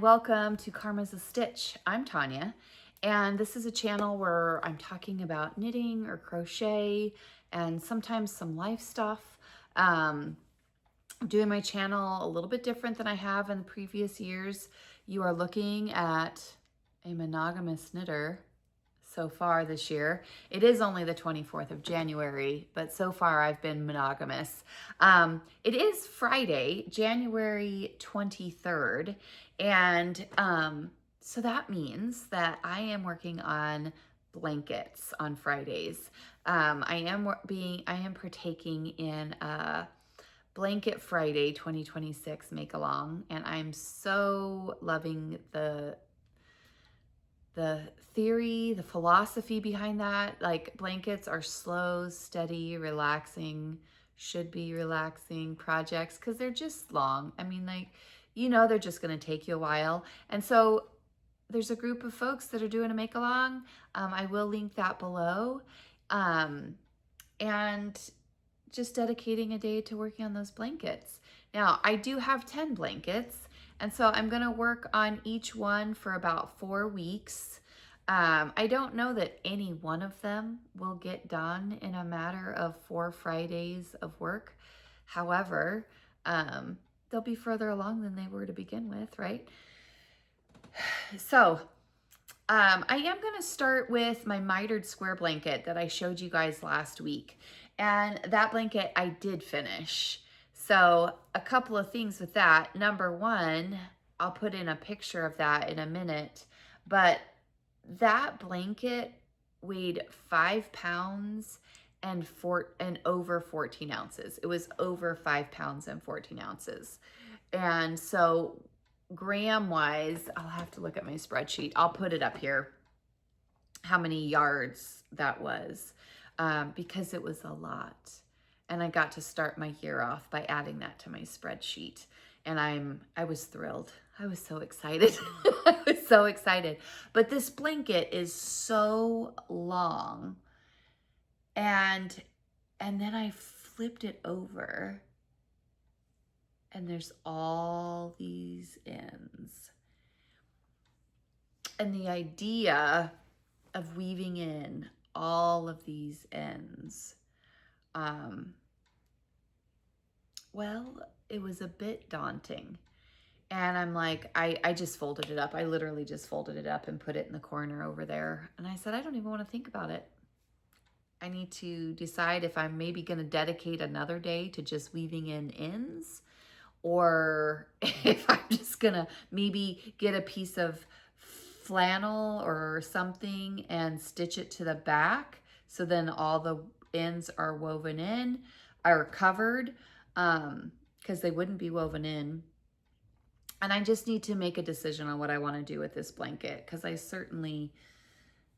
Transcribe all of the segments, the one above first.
welcome to Karma's a Stitch. I'm Tonya, and this is a channel where I'm talking about knitting or crochet and sometimes some life stuff. I'm doing my channel a little bit different than I have in previous years. You are looking at a monogamous knitter so far this year. It is only the 24th of January, but so far I've been monogamous. It is Friday, January 23rd, and so that means that I am working on blankets on Fridays. I am partaking in a Blanket Friday 2026 make along, and I'm so loving the theory, the philosophy behind that. Like, blankets are slow, steady, relaxing, should be relaxing projects because they're just long. I mean, like, they're just going to take you a while. And so there's a group of folks that are doing a make along. I will link that below. And just dedicating a day to working on those blankets. Now, I do have 10 blankets, and so I'm going to work on each one for about 4 weeks. I don't know that any one of them will get done in a matter of 4 Fridays of work. However, they'll be further along than they were to begin with, right? So I am going to start with my mitered square blanket that I showed you guys last week. And that blanket I did finish. So a couple of things with that. Number one, I'll put in a picture of that in a minute, but that blanket weighed 5 pounds and over 14 ounces. It was over 5 pounds and 14 ounces. And so gram wise, I'll have to look at my spreadsheet. I'll put it up here, how many yards that was, because it was a lot. And I got to start my year off by adding that to my spreadsheet. And I was thrilled. I was so excited. I was so excited. But this blanket is so long. And then I flipped it over, and there's all these ends. And the idea of weaving in all of these ends, well, it was a bit daunting. And I'm like, I just folded it up. I literally just folded it up and put it in the corner over there. And I said, I don't even want to think about it. I need to decide if I'm maybe going to dedicate another day to just weaving in ends, or if I'm just going to maybe get a piece of flannel or something and stitch it to the back. So then all the ends are woven in, are covered, because they wouldn't be woven in. And I just need to make a decision on what I want to do with this blanket, because I certainly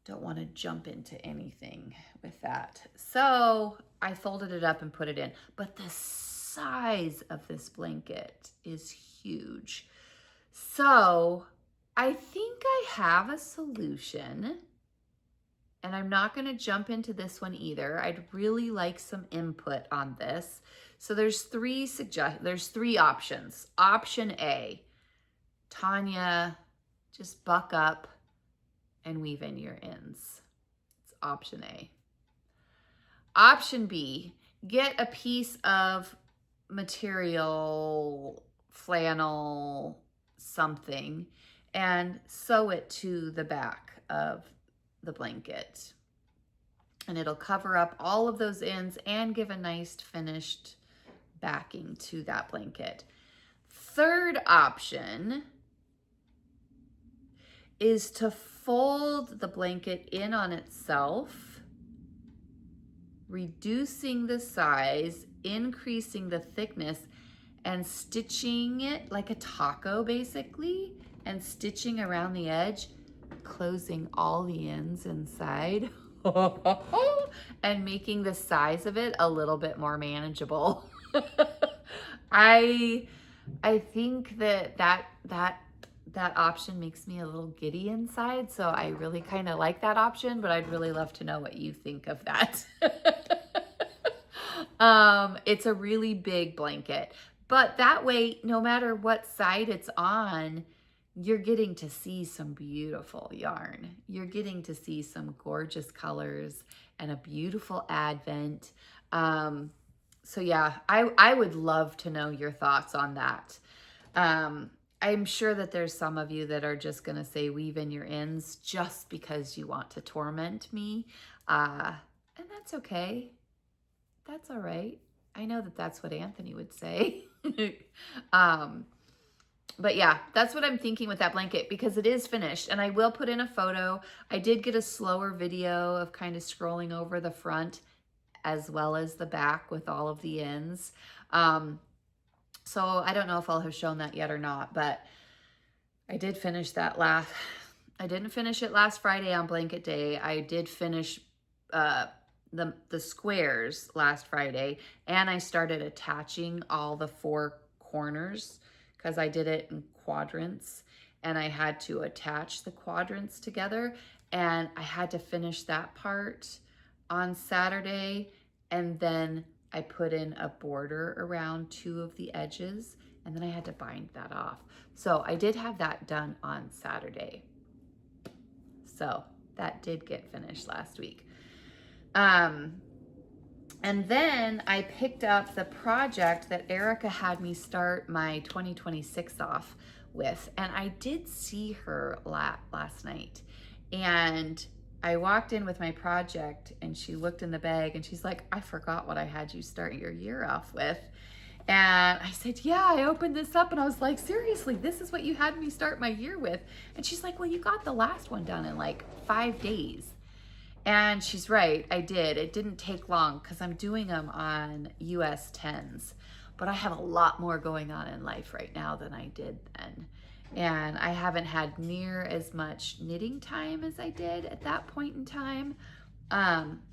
don't want to jump into anything with that. So I folded it up and put it in. But the size of this blanket is huge. So I think I have a solution. And I'm not going to jump into this one either. I'd really like some input on this. So there's three options. Option A, Tonya, just buck up and weave in your ends. It's option A. Option B, get a piece of material, flannel, something, and sew it to the back of the blanket. And it'll cover up all of those ends and give a nice finished backing to that blanket. Third option is to fold the blanket in on itself, reducing the size, increasing the thickness, and stitching it like a taco basically, and stitching around the edge, closing all the ends inside and making the size of it a little bit more manageable. I think that option makes me a little giddy inside, so I really kind of like that option, but I'd really love to know what you think of that. It's a really big blanket, but that way, no matter what side it's on, you're getting to see some beautiful yarn. You're getting to see some gorgeous colors and a beautiful advent. So yeah, I would love to know your thoughts on that. I'm sure that there's some of you that are just going to say weave in your ends just because you want to torment me. And that's okay. That's all right. I know that that's what Anthony would say. But yeah, that's what I'm thinking with that blanket because it is finished, and I will put in a photo. I did get a slower video of kind of scrolling over the front as well as the back with all of the ends. So I don't know if I'll have shown that yet or not, but I did finish that I didn't finish it last Friday on blanket day. I did finish the squares last Friday, and I started attaching all the 4 corners because I did it in quadrants, and I had to attach the quadrants together, and I had to finish that part on Saturday, and then I put in a border around 2 of the edges, and then I had to bind that off. So I did have that done on Saturday. So that did get finished last week. And then I picked up the project that Erica had me start my 2026 off with. And I did see her last night. And I walked in with my project and she looked in the bag and she's like, I forgot what I had you start your year off with. And I said, yeah, I opened this up and I was like, seriously, this is what you had me start my year with. And she's like, well, you got the last one done in like 5 days. And she's right, I did. It didn't take long because I'm doing them on US 10s. But I have a lot more going on in life right now than I did then. And I haven't had near as much knitting time as I did at that point in time.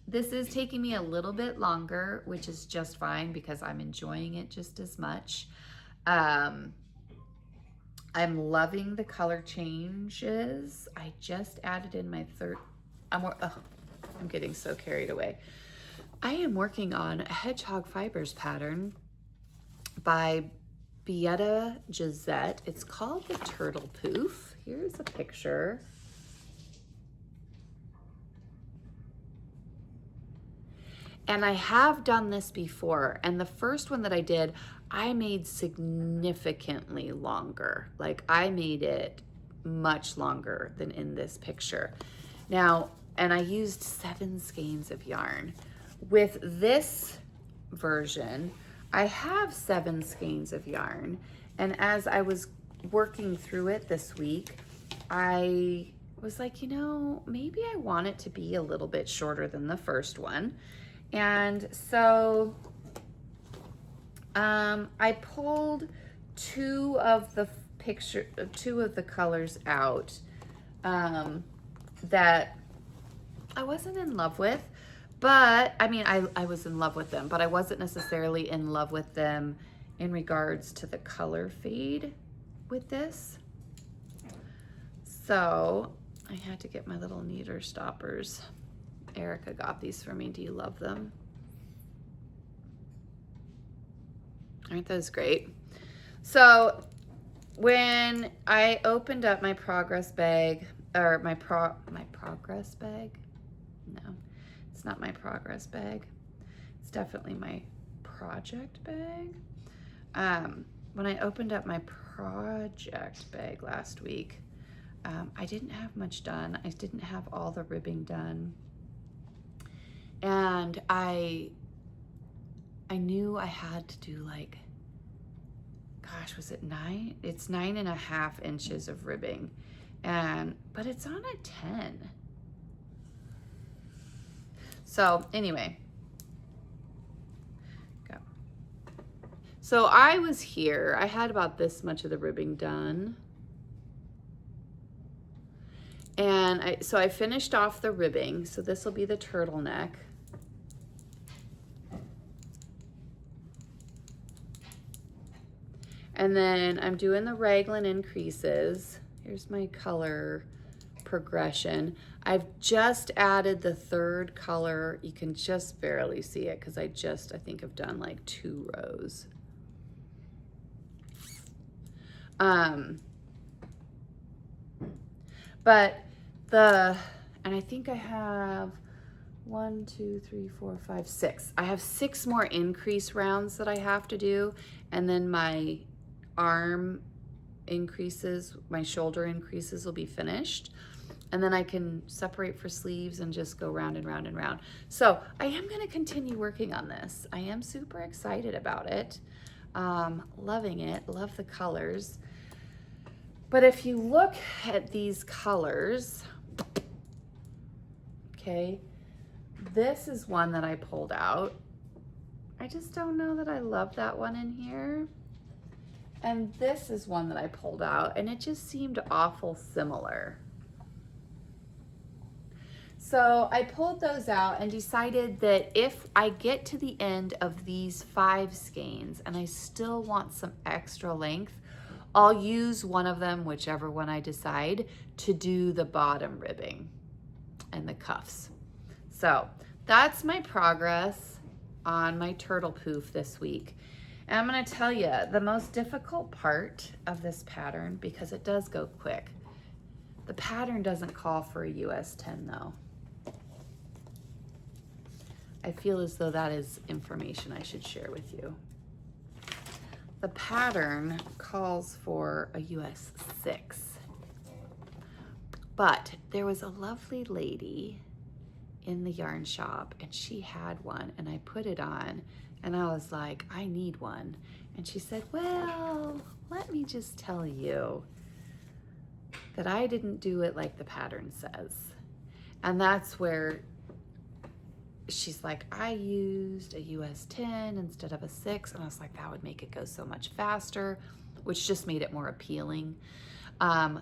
This is taking me a little bit longer, which is just fine because I'm enjoying it just as much. I'm loving the color changes. I just added in my third, I'm getting so carried away. I am working on a Hedgehog Fibers pattern by Bietta Gisette. It's called the Turtle Poof. Here's a picture. And I have done this before. And the first one that I did, I made significantly longer. Like I made it much longer than in this picture. Now, and I used 7 skeins of yarn. With this version, I have 7 skeins of yarn. And as I was working through it this week, I was like, you know, maybe I want it to be a little bit shorter than the first one. And so I pulled 2 of the colors out that I wasn't in love with, but I mean, I was in love with them, but I wasn't necessarily in love with them in regards to the color fade with this. So I had to get my little kneader stoppers. Erica got these for me. Do you love them? Aren't those great? So when I opened up my progress bag, or my progress bag, no, it's not my progress bag. It's definitely my project bag. When I opened up my project bag last week, I didn't have much done. I didn't have all the ribbing done. And I knew I had to do like, gosh, was it 9? It's 9.5 inches of ribbing. But it's on a 10. So anyway, go. So I was here, I had about this much of the ribbing done. And so I finished off the ribbing. So this will be the turtleneck. And then I'm doing the raglan increases. Here's my color progression. I've just added the 3rd color. You can just barely see it because I think I've done like 2 rows. But and I think I have 1, 2, 3, 4, 5, 6. I have 6 more increase rounds that I have to do. And then my arm increases, my shoulder increases will be finished. And then I can separate for sleeves and just go round and round and round. So I am going to continue working on this. I am super excited about it. Loving it. Love the colors. But if you look at these colors, okay, this is one that I pulled out. I just don't know that I love that one in here. And this is one that I pulled out, and it just seemed awful similar. So I pulled those out and decided that if I get to the end of these 5 skeins and I still want some extra length, I'll use one of them, whichever one I decide, to do the bottom ribbing and the cuffs. So that's my progress on my turtle poof this week. And I'm going to tell you the most difficult part of this pattern, because it does go quick. The pattern doesn't call for a US 10 though. I feel as though that is information I should share with you. The pattern calls for a US 6. But there was a lovely lady in the yarn shop and she had one, and I put it on and I was like, I need one. And she said, well, let me just tell you that I didn't do it like the pattern says. And that's where she's like, I used a US 10 instead of a 6. And I was like, that would make it go so much faster, which just made it more appealing.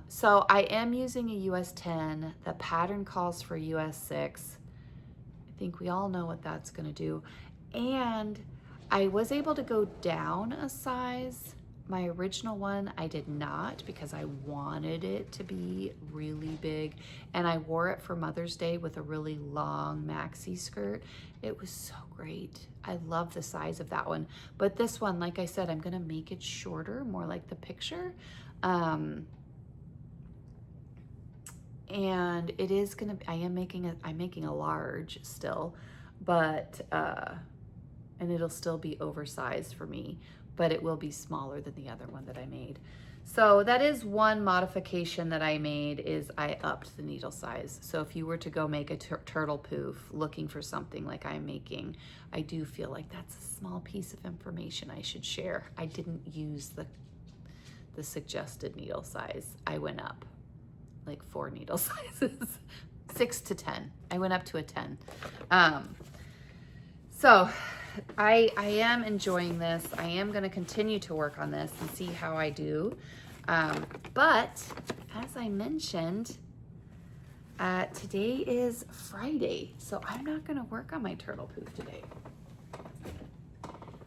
So I am using a US 10. The pattern calls for US 6. I think we all know what that's going to do. And I was able to go down a size. My original one, I did not, because I wanted it to be really big. And I wore it for Mother's Day with a really long maxi skirt. It was so great. I love the size of that one. But this one, like I said, I'm gonna make it shorter, more like the picture. And it is gonna, I'm making a large still, but, and it'll still be oversized for me, but it will be smaller than the other one that I made. So that is one modification that I made, is I upped the needle size. So if you were to go make a turtle poof looking for something like I'm making, I do feel like that's a small piece of information I should share. I didn't use the suggested needle size. I went up like 4 needle sizes, 6 to 10. I went up to a 10. So I am enjoying this. I am going to continue to work on this and see how I do. But as I mentioned, today is Friday, so I'm not going to work on my turtle poof today.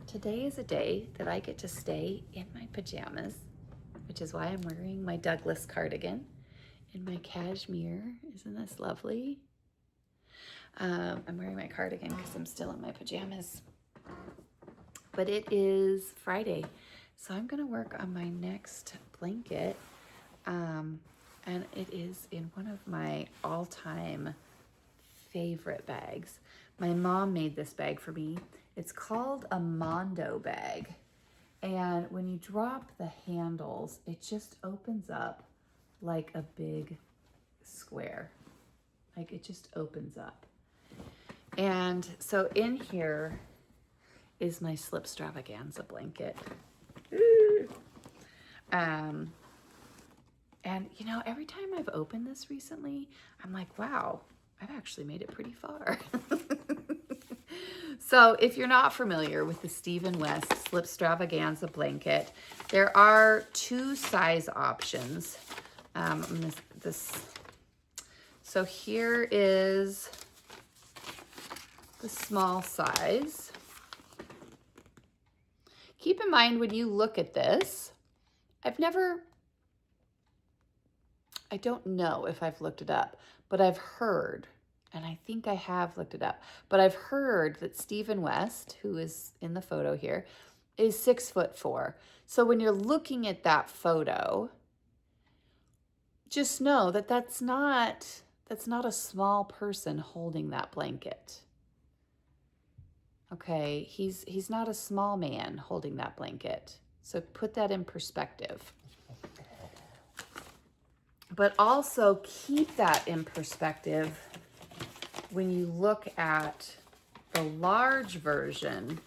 Today is a day that I get to stay in my pajamas, which is why I'm wearing my Douglas cardigan and my cashmere. Isn't this lovely? I'm wearing my cardigan because I'm still in my pajamas. But it is Friday, so I'm going to work on my next blanket. And it is in one of my all-time favorite bags. My mom made this bag for me. It's called a Mondo bag. And when you drop the handles, it just opens up like a big square. Like it just opens up. And so in here is my Slipstravaganza blanket. And you know, every time I've opened this recently, I'm like, wow, I've actually made it pretty far. So if you're not familiar with the Stephen West Slipstravaganza blanket, there are 2 size options. So here is the small size. Keep in mind when you look at this, I don't know if I've looked it up, but I've heard, and I think I have looked it up, but I've heard that Stephen West, who is in the photo here, is 6'4". So when you're looking at that photo, just know that that's not a small person holding that blanket. Okay, he's not a small man holding that blanket. So put that in perspective. But also keep that in perspective when you look at the large version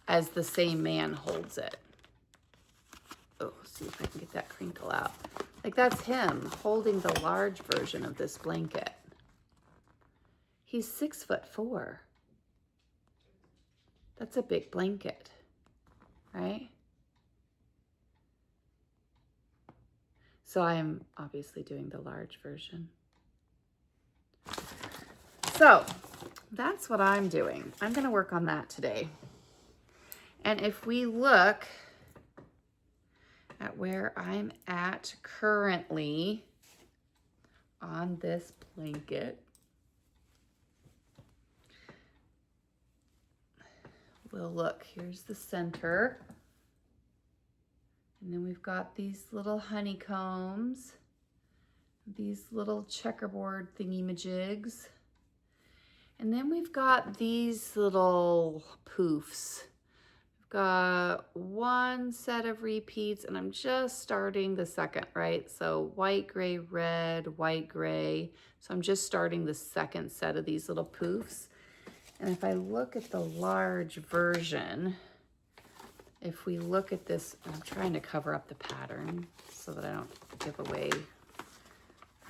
as the same man holds it. Oh, see if I can get that crinkle out. Like that's him holding the large version of this blanket. He's 6'4". That's a big blanket, right? So I am obviously doing the large version. So that's what I'm doing. I'm going to work on that today. And if we look at where I'm at currently on this blanket, we'll look, here's the center. And then we've got these little honeycombs, these little checkerboard thingy-majigs. And then we've got these little poofs. We've got one set of repeats, and I'm just starting the second, right? So white, gray, red, white, gray. So I'm just starting the second set of these little poofs. And if I look at the large version, if we look at this, I'm trying to cover up the pattern so that I don't give away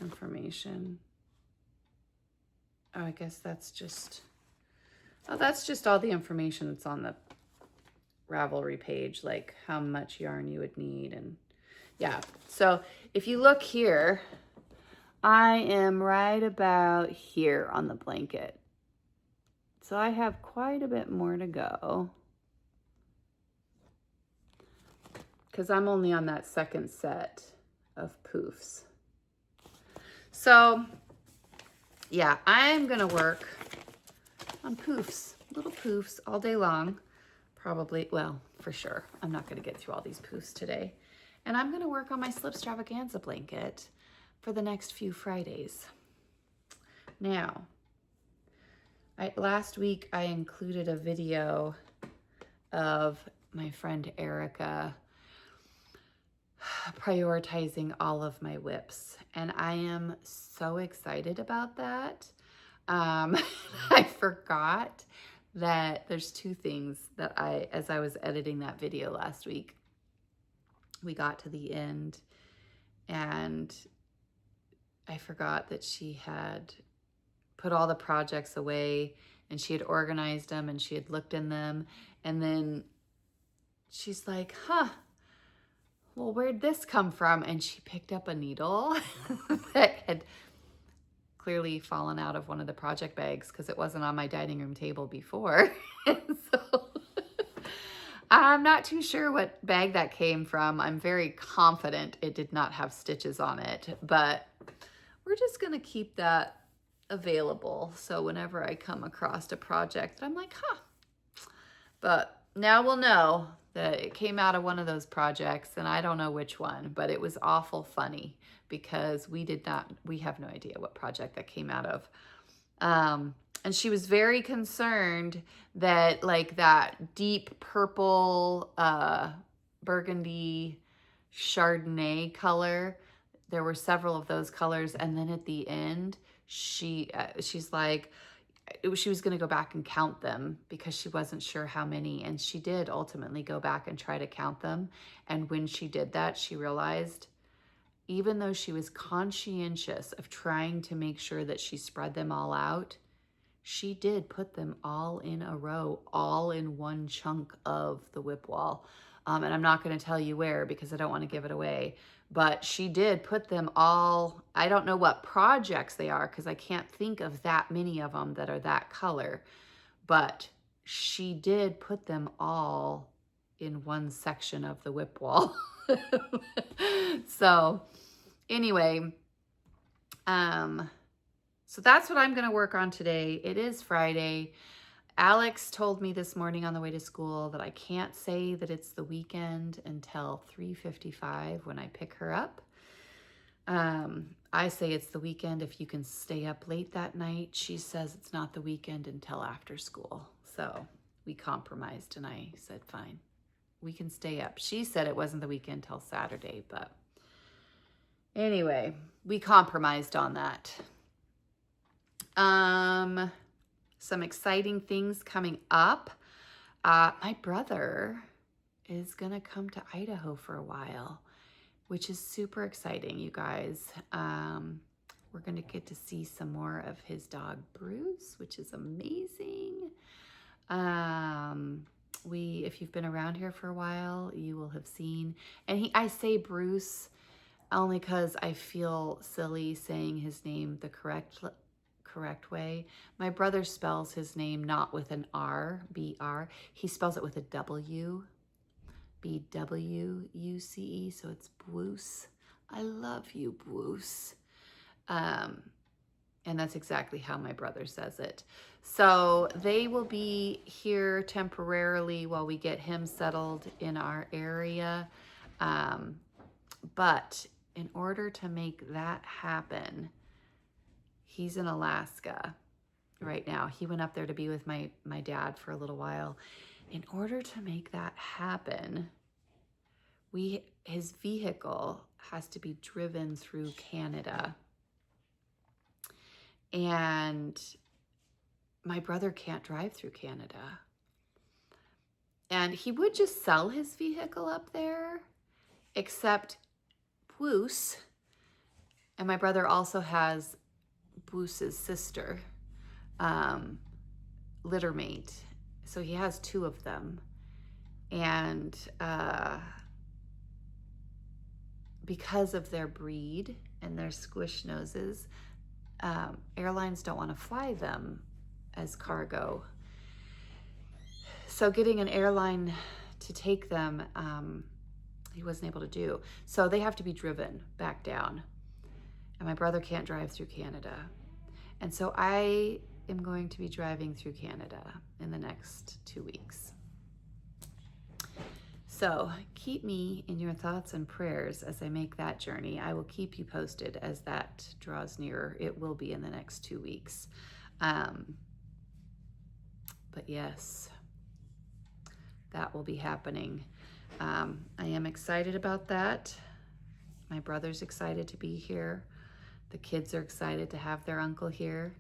information. Oh, I guess that's just all the information that's on the Ravelry page, like how much yarn you would need. And yeah, so if you look here, I am right about here on the blanket. So I have quite a bit more to go because I'm only on that second set of poofs. So yeah, I'm gonna work on poofs, little poofs all day long. Probably, well, for sure. I'm not gonna get through all these poofs today. And I'm gonna work on my Slipstravaganza blanket for the next few Fridays. Now, last week I included a video of my friend Erica prioritizing all of my whips, and I am so excited about that. I forgot that there's two things that as I was editing that video last week, we got to the end and I forgot that she had put all the projects away and she had organized them and she had looked in them, and then she's like, well, where'd this come from? And she picked up a needle that had clearly fallen out of one of the project bags because it wasn't on my dining room table before. And so I'm not too sure what bag that came from. I'm very confident it did not have stitches on it, but we're just gonna keep that available. So whenever I come across a project, I'm like, but now we'll know that it came out of one of those projects, and I don't know which one, but it was awful funny because we have no idea what project that came out of. And she was very concerned that like that deep purple, burgundy Chardonnay color, there were several of those colors. And then at the end, she's like, she was going to go back and count them because she wasn't sure how many. And she did ultimately go back and try to count them. And when she did that, she realized, even though she was conscientious of trying to make sure that she spread them all out, she did put them all in a row, all in one chunk of the whip wall. And I'm not going to tell you where because I don't want to give it away. But she did put them all, I don't know what projects they are because I can't think of that many of them that are that color. But she did put them all in one section of the whip wall. So anyway, so that's what I'm going to work on today. It is Friday. Alex told me this morning on the way to school that I can't say that it's the weekend until 3:55 when I pick her up. I say it's the weekend if you can stay up late that night. She says it's not the weekend until after school. So we compromised and I said, fine, we can stay up. She said it wasn't the weekend till Saturday, but anyway, we compromised on that. Some exciting things coming up. My brother is gonna come to Idaho for a while, which is super exciting, you guys. We're gonna get to see some more of his dog Bruce, which is amazing. If you've been around here for a while, you will have seen, and I say Bruce only because I feel silly saying his name the correct way. My brother spells his name not with an R, B-R. He spells it with a W, B-W-U-C-E, so it's Bruce. I love you, Bruce. And that's exactly how my brother says it. So they will be here temporarily while we get him settled in our area. But in order to make that happen, he's in Alaska right now. He went up there to be with my dad for a little while. In order to make that happen, his vehicle has to be driven through Canada. And my brother can't drive through Canada. And he would just sell his vehicle up there, except Bruce, and my brother also has Bruce's sister, littermate. So he has two of them. And because of their breed and their squish noses, airlines don't want to fly them as cargo. So getting an airline to take them, he wasn't able to do. So they have to be driven back down. And my brother can't drive through Canada. And so I am going to be driving through Canada in the next 2 weeks. So keep me in your thoughts and prayers as I make that journey. I will keep you posted as that draws nearer. It will be in the next 2 weeks. But yes, that will be happening. I am excited about that. My brother's excited to be here. The kids are excited to have their uncle here.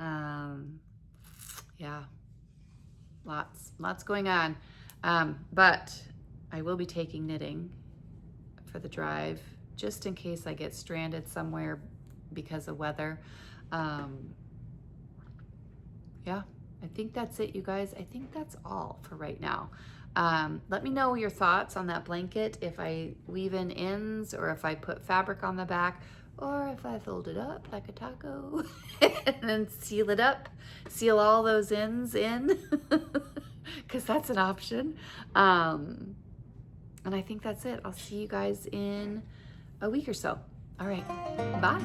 Yeah, lots going on. But I will be taking knitting for the drive, just in case I get stranded somewhere because of weather. Yeah, I think that's it, you guys. I think that's all for right now. Let me know your thoughts on that blanket, if I weave in ends or if I put fabric on the back, or if I fold it up like a taco and then seal it up, seal all those ends in, because that's an option. And I think that's it. I'll see you guys in a week or so. All right, bye.